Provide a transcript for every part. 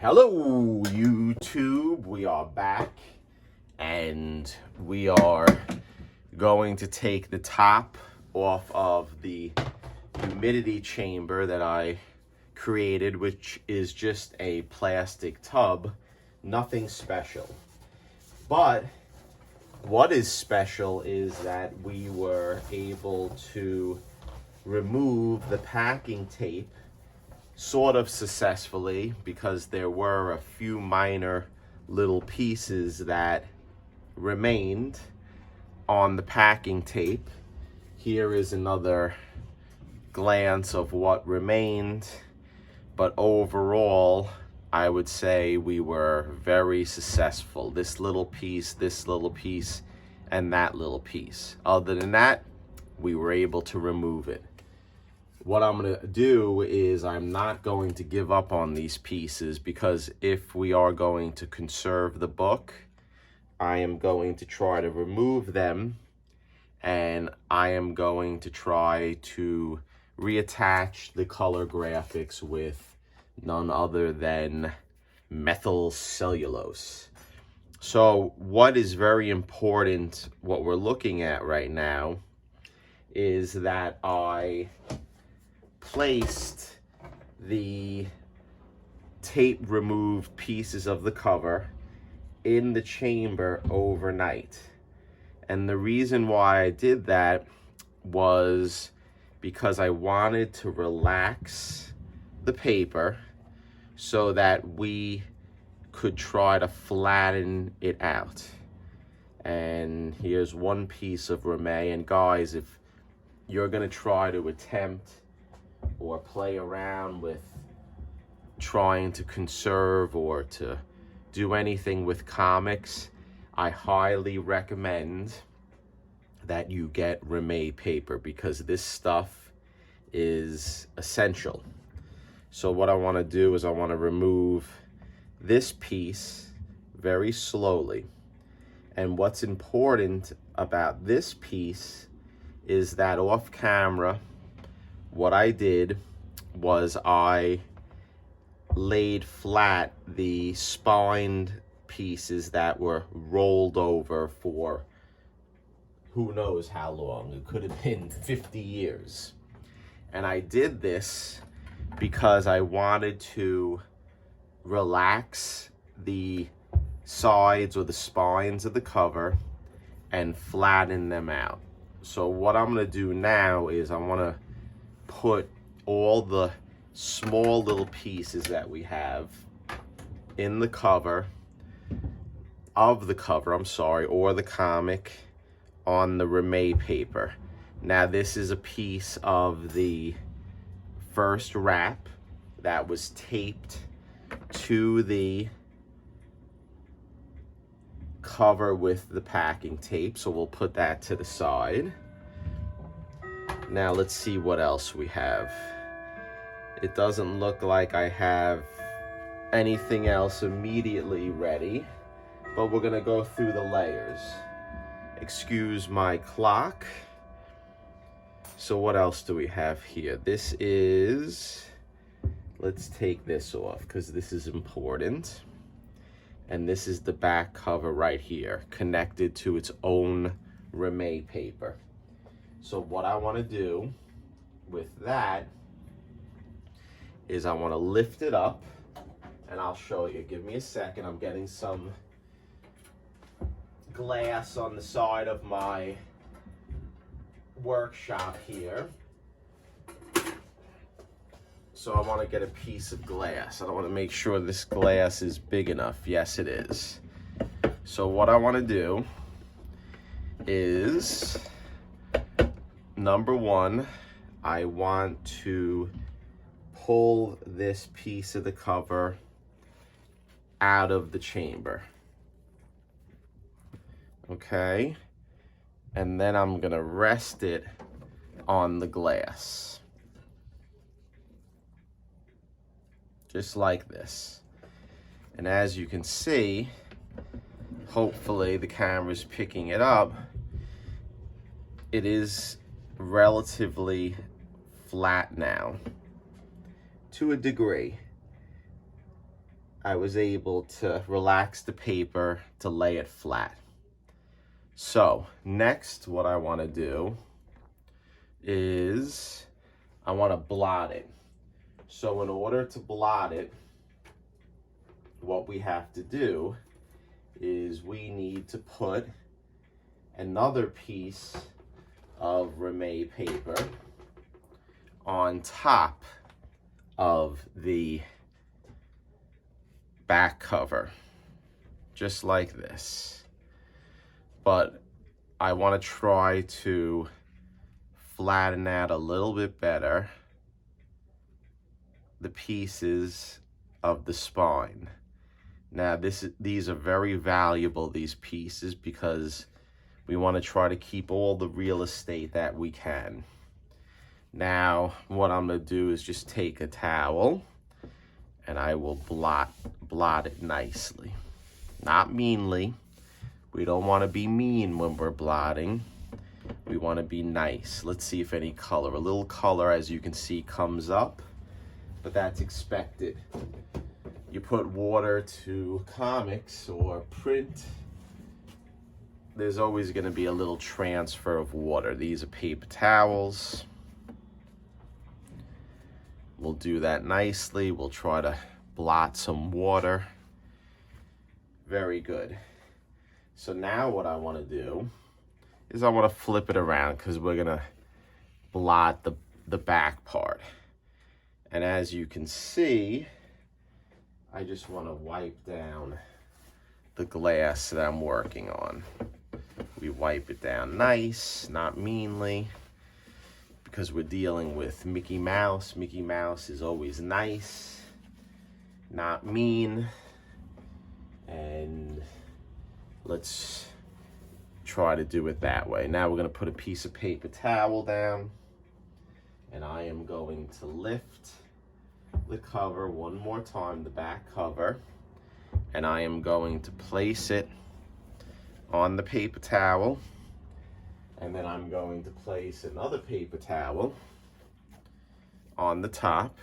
Hello YouTube, we are back and we are going to take the top off of the humidity chamber that I created, which is just a plastic tub, nothing special. But what is special is that we were able to remove the packing tape sort of successfully, because there were a few minor little pieces that remained on the packing tape. Here is another glance of what remained, but overall I would say we were very successful. This little piece, and that little piece. Other than that, we were able to remove it. What I'm going to do is I'm not going to give up on these pieces, because if we are going to conserve the book, I am going to try to remove them, and I am going to try to reattach the color graphics with none other than methyl cellulose. So what is very important, what we're looking at right now, is that I placed the tape removed pieces of the cover in the chamber overnight. And the reason why I did that was because I wanted to relax the paper so that we could try to flatten it out. And here's one piece of Ramey. And guys, if you're gonna try to attempt or play around with trying to conserve or to do anything with comics, I highly recommend that you get Ramey paper, because this stuff is essential. So what I want to do is I want to remove this piece very slowly. And what's important about this piece is that off camera, what I did was I laid flat the spined pieces that were rolled over for who knows how long. It could have been 50 years. And I did this because I wanted to relax the sides or the spines of the cover and flatten them out. So what I'm going to do now is I want to put all the small little pieces that we have in the cover of the cover, or the comic, on the Ramey paper. Now this is a piece of the first wrap that was taped to the cover with the packing tape, so we'll put that to the side. Now let's see what else we have. It doesn't look like I have anything else immediately ready, but we're gonna go through the layers. Excuse my clock. So what else do we have here? This is, let's take this off because this is important. And this is the back cover right here, connected to its own Ramey paper. So what I want to do with that is I want to lift it up, and I'll show you. Give me a second. I'm getting some glass on the side of my workshop here. So I want to get a piece of glass. I want to make sure this glass is big enough. Yes, it is. So what I want to do is, number one, I want to pull this piece of the cover out of the chamber. Okay? And then I'm gonna rest it on the glass. Just like this. And as you can see, hopefully the camera's picking it up, it is relatively flat now, to a degree. I was able to relax the paper to lay it flat. So next, what I want to do is I want to blot it. So in order to blot it, what we have to do is we need to put another piece of Rame paper on top of the back cover, just like this. But I want to try to flatten out a little bit better the pieces of the spine. Now these are very valuable, these pieces, because we want to try to keep all the real estate that we can. Now what I'm going to do is just take a towel and I will blot it nicely. Not meanly. We don't want to be mean when we're blotting. We want to be nice. Let's see if any color. A little color, as you can see, comes up, but that's expected. You put water to comics or print, there's always going to be a little transfer of water. These are paper towels. We'll do that nicely. We'll try to blot some water. Very good. So now what I want to do is I want to flip it around because we're going to blot the back part. And as you can see, I just want to wipe down the glass that I'm working on. We wipe it down nice, not meanly, because we're dealing with Mickey Mouse. Mickey Mouse is always nice, not mean. And let's try to do it that way. Now we're going to put a piece of paper towel down, and I am going to lift the cover one more time, the back cover, and I am going to place it on the paper towel, and then I'm going to place another paper towel on the top,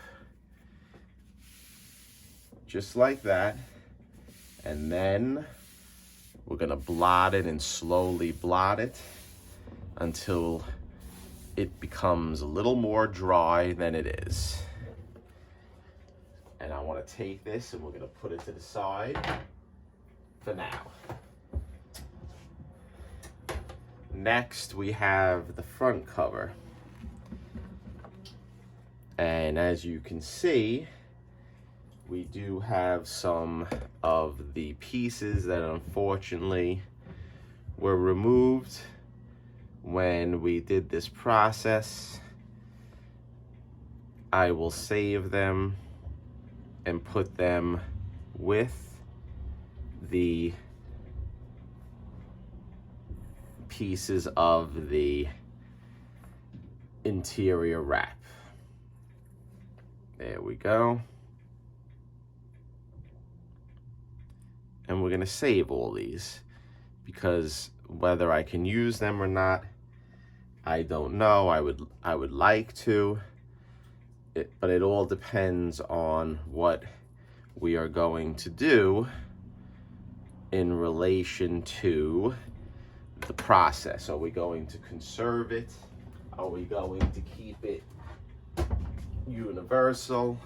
just like that, and then we're going to blot it and slowly blot it until it becomes a little more dry than it is. And I want to take this and we're going to put it to the side for now. Next, we have the front cover. And as you can see, we do have some of the pieces that unfortunately were removed when we did this process. I will save them and put them with the pieces of the interior wrap. There we go. And we're gonna save all these because whether I can use them or not, I don't know. I would like to. But it all depends on what we are going to do in relation to the process. Are we going to conserve it? Are we going to keep it universal?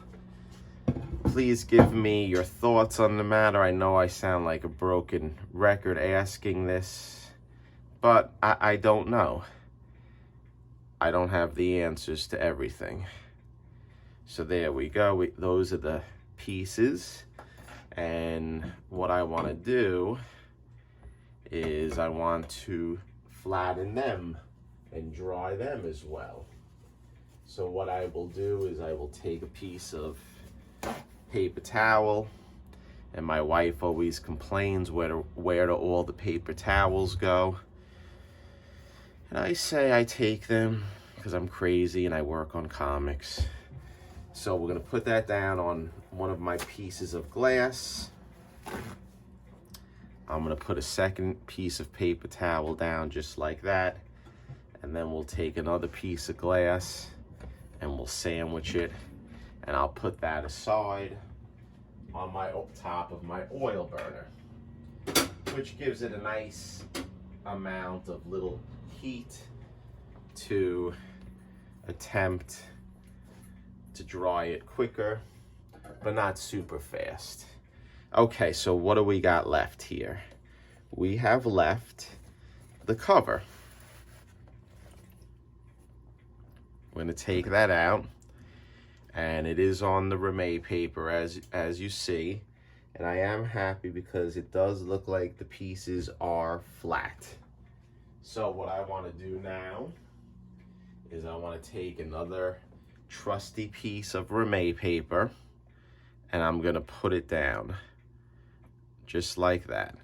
Please give me your thoughts on the matter. I know I sound like a broken record asking this, but I don't know. I don't have the answers to everything. So there we go. Those are the pieces. And what I want to do is I want to flatten them and dry them as well. So what I will do is I will take a piece of paper towel, and my wife always complains where do all the paper towels go. And I say I take them because I'm crazy and I work on comics. So we're going to put that down on one of my pieces of glass. I'm going to put a second piece of paper towel down just like that. And then we'll take another piece of glass and we'll sandwich it. And I'll put that aside on my top of my oil burner, which gives it a nice amount of little heat to attempt to dry it quicker, but not super fast. Okay, so what do we got left here? We have left the cover. I'm going to take that out, and it is on the Reme paper as you see, and I am happy because it does look like the pieces are flat. So what I want to do now is I want to take another trusty piece of Reme paper, and I'm going to put it down just like that.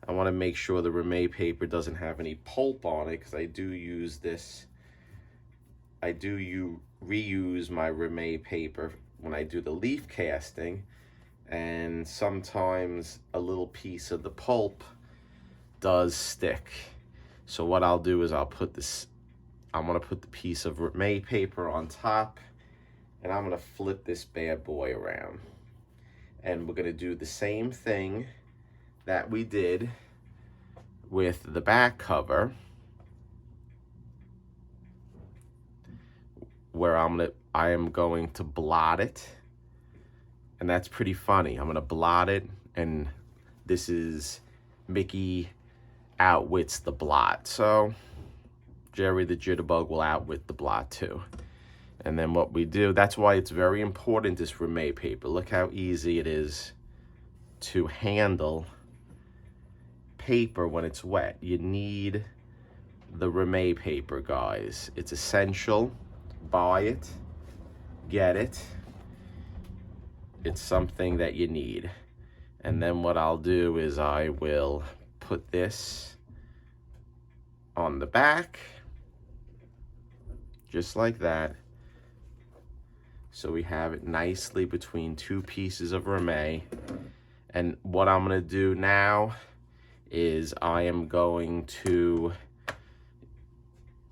I want to make sure the Reme paper doesn't have any pulp on it, because I do use this. I do reuse my Reme paper when I do the leaf casting, and sometimes a little piece of the pulp does stick. So what I'll do is I'm going to put the piece of Reme paper on top, and I'm going to flip this bad boy around. And we're going to do the same thing that we did with the back cover, where I am going to blot it. And that's pretty funny. I'm going to blot it, and this is Mickey outwits the blot. So Jerry the Jitterbug will outwit the blot too. And then what we do, that's why it's very important, this Reme paper. Look how easy it is to handle paper when it's wet. You need the Reme paper, guys. It's essential. Buy it, get it. It's something that you need. And then what I'll do is I will put this on the back, just like that. So we have it nicely between two pieces of Reme. And what I'm gonna do now is I am going to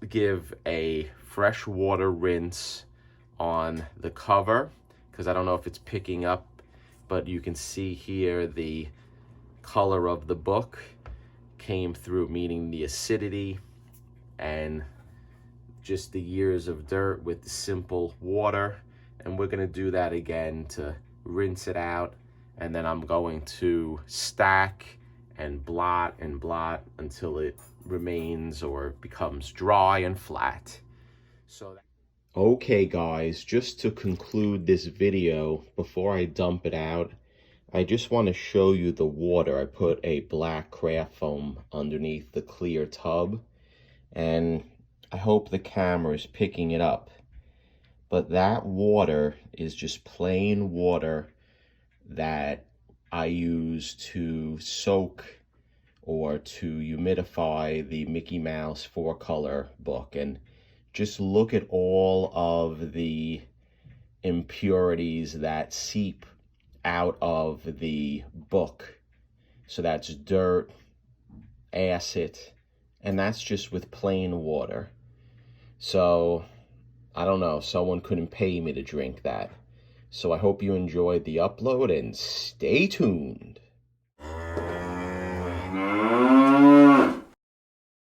give a fresh water rinse on the cover, because I don't know if it's picking up, but you can see here the color of the book came through, meaning the acidity and just the years of dirt with the simple water. And we're gonna do that again to rinse it out, and then I'm going to stack and blot until it remains or becomes dry and flat. Okay guys, just to conclude this video, before I dump it out, I just want to show you the water. I put a black craft foam underneath the clear tub, and I hope the camera is picking it up. But that water is just plain water that I use to soak or to humidify the Mickey Mouse 4-color book. And just look at all of the impurities that seep out of the book. So that's dirt, acid, and that's just with plain water. So I don't know, someone couldn't pay me to drink that. So I hope you enjoyed the upload, and stay tuned.